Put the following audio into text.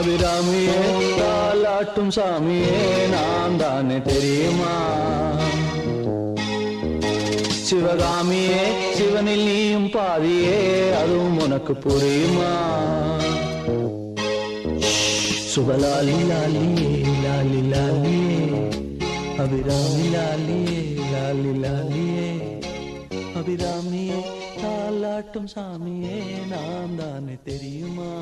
அபிராமியே தாலாட்டும் சாமியே நான் தானே தெரியுமா? சிவகாமியே சிவனில் நீயும் பாதியே அதுவும் உனக்கு புரியுமா? சுபலாலி லாலியே லாலி லாலியே அபிராமி லாலியே லாலி லாலியே அபிராமியே தாலாட்டும் சாமியே நான் தானே தெரியுமா?